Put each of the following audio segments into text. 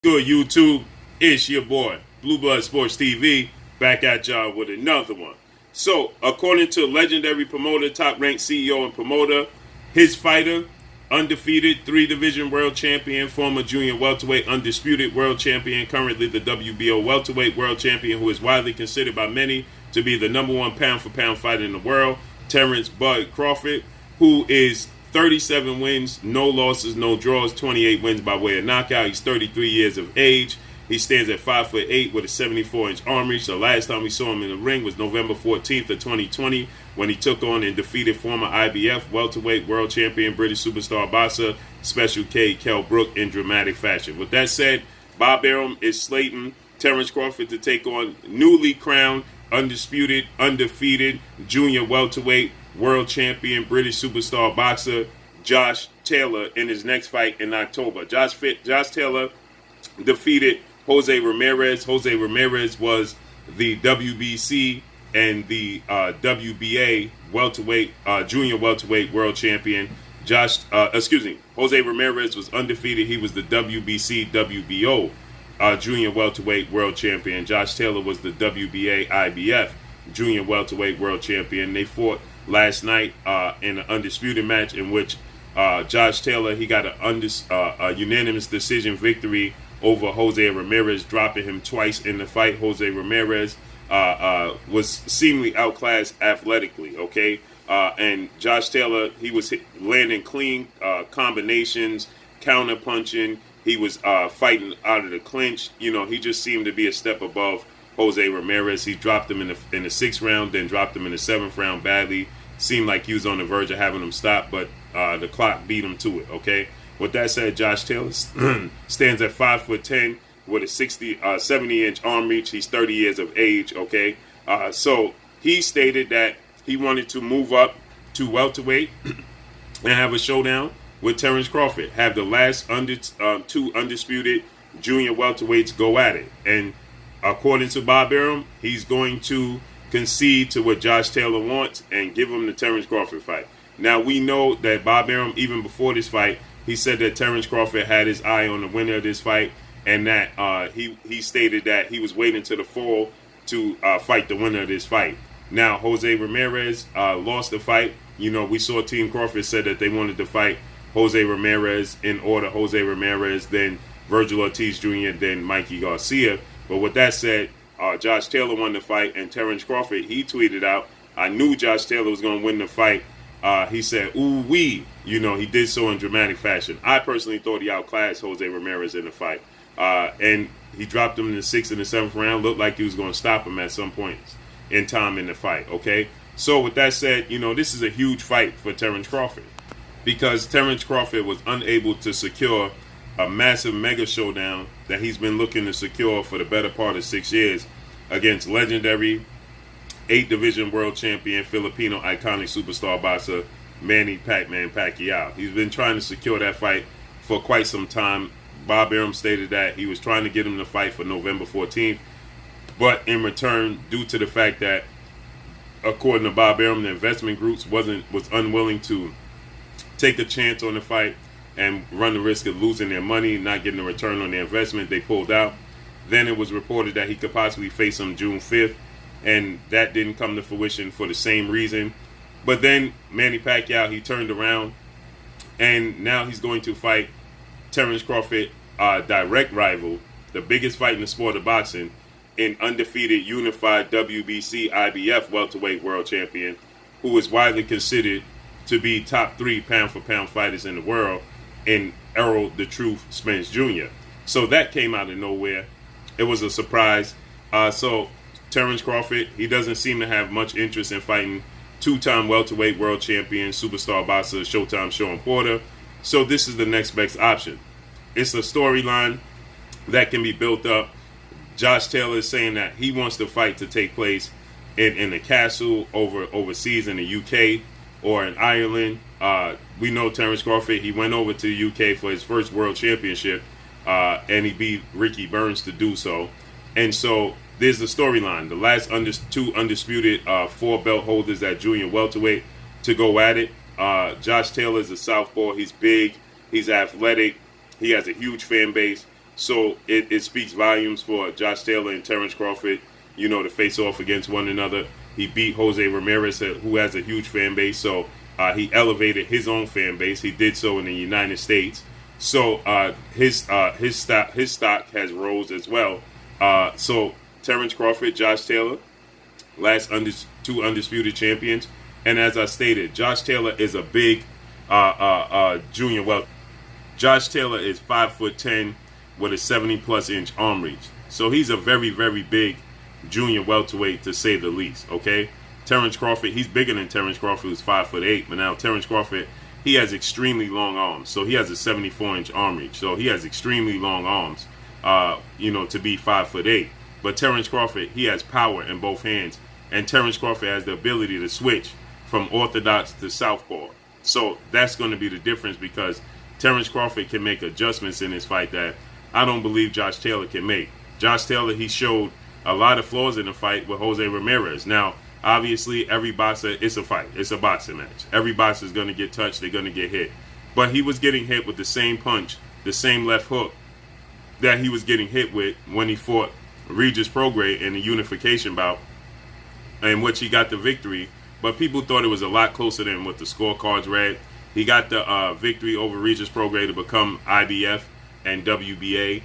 Good YouTube, it's your boy, Blue Blood Sports TV, back at y'all with another one. So, according to legendary promoter, top-ranked CEO and promoter, his fighter, undefeated, 3-division world champion, former junior welterweight, undisputed world champion, currently the WBO welterweight world champion, who is widely considered by many to be the #1 pound-for-pound fighter in the world, Terence Bud Crawford, who is 37 wins, no losses, no draws, 28 wins by way of knockout. He's 33 years of age. He stands at 5'8" with a 74-inch arm reach. The last time we saw him in the ring was November 14th of 2020 when he took on and defeated former IBF welterweight world champion, British superstar boxer, Special K, Kell Brook in dramatic fashion. With that said, Bob Arum is slating Terence Crawford to take on newly crowned, undisputed, undefeated junior welterweight world champion, British superstar boxer, Josh Taylor in his next fight in October. Josh Taylor defeated Jose Ramirez. Jose Ramirez was the WBC and the WBA welterweight, junior welterweight world champion. Jose Ramirez was undefeated. He was the WBC, WBO junior welterweight world champion. Josh Taylor was the WBA, IBF junior welterweight world champion. They fought last night in an undisputed match in which Josh Taylor, he got a unanimous decision victory over Jose Ramirez, dropping him twice in the fight. Jose Ramirez was seemingly outclassed athletically, okay? And Josh Taylor, he was landing clean combinations, counter punching. He was fighting out of the clinch. You know, he just seemed to be a step above Jose Ramirez. He dropped him in the 6th round, then dropped him in the 7th round badly. Seemed like he was on the verge of having him stop, but the clock beat him to it, okay? With that said, Josh Taylor stands at 5'10" with a 70-inch arm reach. He's 30 years of age, okay? So he stated that he wanted to move up to welterweight and have a showdown with Terence Crawford. Have the last two undisputed junior welterweights go at it. And according to Bob Arum, he's going to concede to what Josh Taylor wants and give him the Terence Crawford fight. Now, we know that Bob Arum, even before this fight, he said that Terence Crawford had his eye on the winner of this fight, and that he stated that he was waiting to the fall to fight the winner of this fight. Now, Jose Ramirez lost the fight. You know, we saw Team Crawford said that they wanted to fight Jose Ramirez in order. Jose Ramirez, then Virgil Ortiz Jr., then Mikey Garcia. But with that said, Josh Taylor won the fight, and Terence Crawford, he tweeted out, "I knew Josh Taylor was going to win the fight." He said, "Ooh wee," you know, he did so in dramatic fashion. I personally thought he outclassed Jose Ramirez in the fight, and he dropped him in the 6th and the 7th round. Looked like he was going to stop him at some point in time in the fight. Okay, so with that said, you know, this is a huge fight for Terence Crawford because Terence Crawford was unable to secure a massive mega showdown that he's been looking to secure for the better part of 6 years against legendary 8-division world champion, Filipino iconic superstar boxer, Manny Pac-Man Pacquiao. He's been trying to secure that fight for quite some time. Bob Arum stated that he was trying to get him to fight for November 14th, but in return, due to the fact that, according to Bob Arum, the investment groups was unwilling to take a chance on the fight and run the risk of losing their money, not getting a return on their investment, they pulled out. Then it was reported that he could possibly face him June 5th, and that didn't come to fruition for the same reason. But then Manny Pacquiao, he turned around, and now he's going to fight Terence Crawford, direct rival, the biggest fight in the sport of boxing, an undefeated, unified WBC, IBF welterweight world champion, who is widely considered to be top 3 pound-for-pound fighters in the world, in Errol the Truth Spence Jr. So that came out of nowhere. It was a surprise. So Terence Crawford, he doesn't seem to have much interest in fighting 2-time welterweight world champion, superstar boxer, Showtime Sean Porter. So this is the next best option. It's a storyline that can be built up. Josh Taylor is saying that he wants the fight to take place in the castle overseas in the UK or in Ireland. We know Terence Crawford, he went over to the UK for his first world championship, and he beat Ricky Burns to do so. And so there's the storyline. The last 2 undisputed 4 belt holders at junior welterweight to go at it. Josh Taylor is a southpaw. He's big. He's athletic. He has a huge fan base. So it speaks volumes for Josh Taylor and Terence Crawford, to face off against one another. He beat Jose Ramirez, who has a huge fan base. So he elevated his own fan base. He did so in the United States. So his stock has rose as well. So Terence Crawford, Josh Taylor, last two undisputed champions. And as I stated, Josh Taylor is a big junior welterweight. Josh Taylor is 5'10" with a 70+ inch arm reach. So he's a very, very big junior welterweight, to say the least. Okay, Terence Crawford, he's bigger than Terence Crawford, who's 5'8", but now Terence Crawford, he has extremely long arms. So he has a 74-inch arm reach. So he has extremely long arms, to be 5'8". But Terence Crawford, he has power in both hands, and Terence Crawford has the ability to switch from orthodox to southpaw. So that's going to be the difference, because Terence Crawford can make adjustments in his fight that I don't believe Josh Taylor can make. Josh Taylor, he showed a lot of flaws in the fight with Jose Ramirez. Now, obviously, every boxer, it's a fight. It's a boxing match. Every boxer is going to get touched. They're going to get hit. But he was getting hit with the same punch, the same left hook that he was getting hit with when he fought Regis Prograis in the unification bout, in which he got the victory. But people thought it was a lot closer than what the scorecards read. He got the victory over Regis Prograis to become IBF and WBA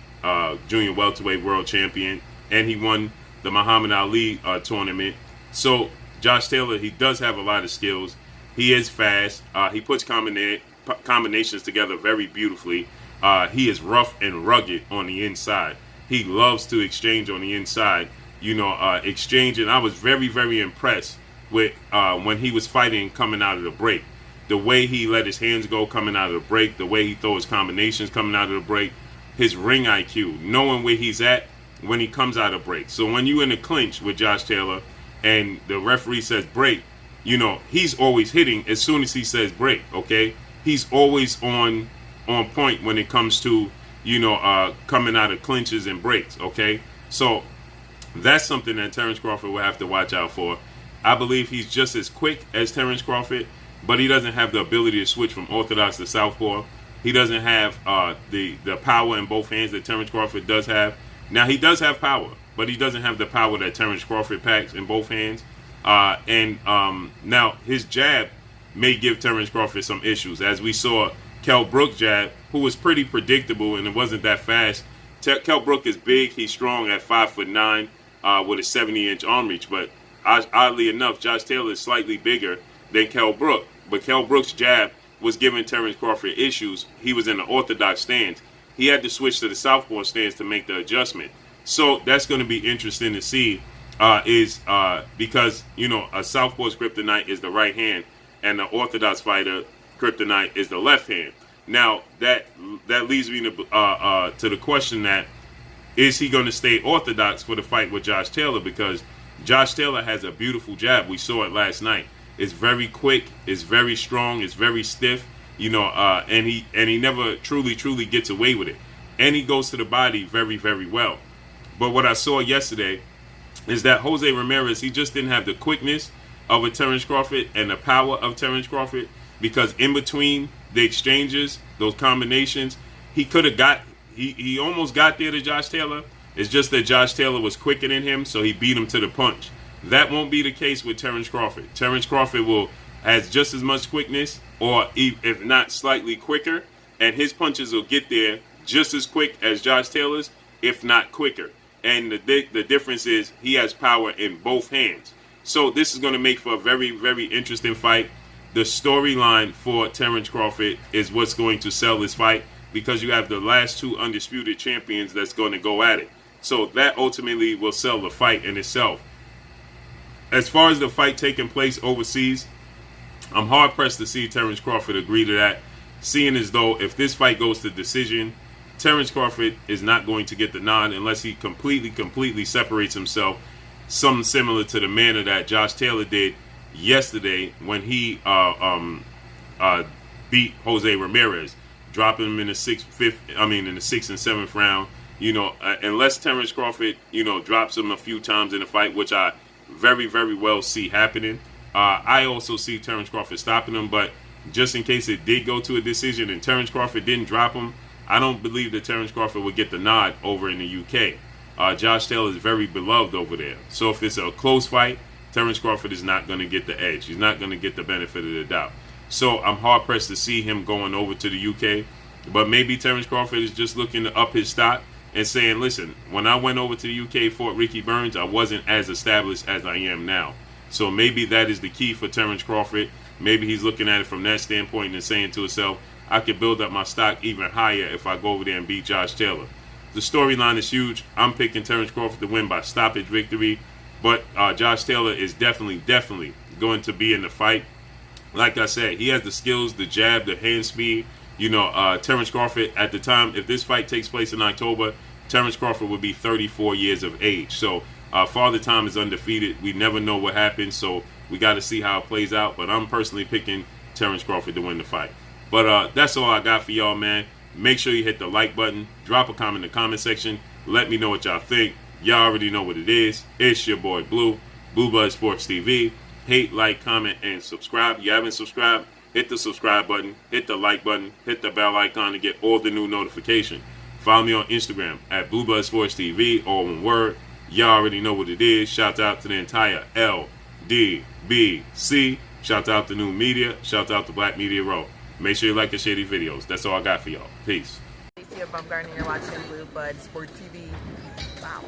junior welterweight world champion, and he won the Muhammad Ali tournament. So Josh Taylor, he does have a lot of skills. He is fast. He puts combinations together very beautifully. He is rough and rugged on the inside. He loves to exchange on the inside, exchanging. I was very, very impressed with when he was fighting coming out of the break. The way he let his hands go coming out of the break, the way he throws combinations coming out of the break, his ring IQ, knowing where he's at when he comes out of break. So when you're in a clinch with Josh Taylor and the referee says break, he's always hitting as soon as he says break, okay? He's always on point when it comes to, coming out of clinches and breaks, okay? So that's something that Terence Crawford will have to watch out for. I believe he's just as quick as Terence Crawford, but he doesn't have the ability to switch from orthodox to southpaw. He doesn't have the power in both hands that Terence Crawford does have. Now, he does have power, but he doesn't have the power that Terence Crawford packs in both hands. Now, his jab may give Terence Crawford some issues. As we saw, Kell Brook's jab, who was pretty predictable and it wasn't that fast. Kell Brook is big. He's strong at 5'9", with a 70-inch arm reach. But oddly enough, Josh Taylor is slightly bigger than Kell Brook. But Kell Brook's jab was giving Terence Crawford issues. He was in the orthodox stance. He had to switch to the southpaw stance to make the adjustment. So that's going to be interesting to see, because a southpaw's kryptonite is the right hand, and the orthodox fighter kryptonite is the left hand. Now that leads me to the question that is he going to stay orthodox for the fight with Josh Taylor, because Josh Taylor has a beautiful jab. We saw it last night. It's very quick. It's very strong. It's very stiff. And he never truly gets away with it. And he goes to the body very, very well. But what I saw yesterday is that Jose Ramirez, he just didn't have the quickness of a Terence Crawford and the power of Terence Crawford, because in between the exchanges, those combinations, he almost got there to Josh Taylor. It's just that Josh Taylor was quicker than him, so he beat him to the punch. That won't be the case with Terence Crawford. Terence Crawford has just as much quickness, or if not slightly quicker, and his punches will get there just as quick as Josh Taylor's, if not quicker. And the difference is he has power in both hands. So this is going to make for a very, very interesting fight. The storyline for Terence Crawford is what's going to sell this fight, because you have the last two undisputed champions that's going to go at it. So that ultimately will sell the fight in itself. As far as the fight taking place overseas, I'm hard-pressed to see Terence Crawford agree to that, seeing as though if this fight goes to decision, Terence Crawford is not going to get the nod unless he completely separates himself, something similar to the manner that Josh Taylor did yesterday when he beat Jose Ramirez, dropping him in the sixth and seventh round. Unless Terence Crawford, drops him a few times in the fight, which I very, very well see happening. I also see Terence Crawford stopping him, but just in case it did go to a decision and Terence Crawford didn't drop him, I don't believe that Terence Crawford would get the nod over in the UK. Josh Taylor is very beloved over there. So if it's a close fight, Terence Crawford is not going to get the edge. He's not going to get the benefit of the doubt. So I'm hard-pressed to see him going over to the UK. But maybe Terence Crawford is just looking to up his stock and saying, listen, when I went over to the UK, fought Ricky Burns, I wasn't as established as I am now. So maybe that is the key for Terence Crawford. Maybe he's looking at it from that standpoint and saying to himself, I could build up my stock even higher if I go over there and beat Josh Taylor. The storyline is huge. I'm picking Terence Crawford to win by stoppage victory. But Josh Taylor is definitely going to be in the fight. Like I said, he has the skills, the jab, the hand speed. You know, Terence Crawford, at the time, if this fight takes place in October, Terence Crawford would be 34 years of age. So Father Time is undefeated. We never know what happens, so we got to see how it plays out. But I'm personally picking Terence Crawford to win the fight. But that's all I got for y'all, man. Make sure you hit the like button. Drop a comment in the comment section. Let me know what y'all think. Y'all already know what it is. It's your boy Blue, Blue Blood Sports TV. Hate, like, comment, and subscribe. If you haven't subscribed, hit the subscribe button, hit the like button, hit the bell icon to get all the new notifications. Follow me on Instagram at Blue Blood Sports TV, all one word. Y'all already know what it is. Shout out to the entire LDBC. Shout out to New Media. Shout out to Black Media Row. Make sure you like and share these videos. That's all I got for y'all. Peace. You're watching Blue Blood Sports TV. Wow.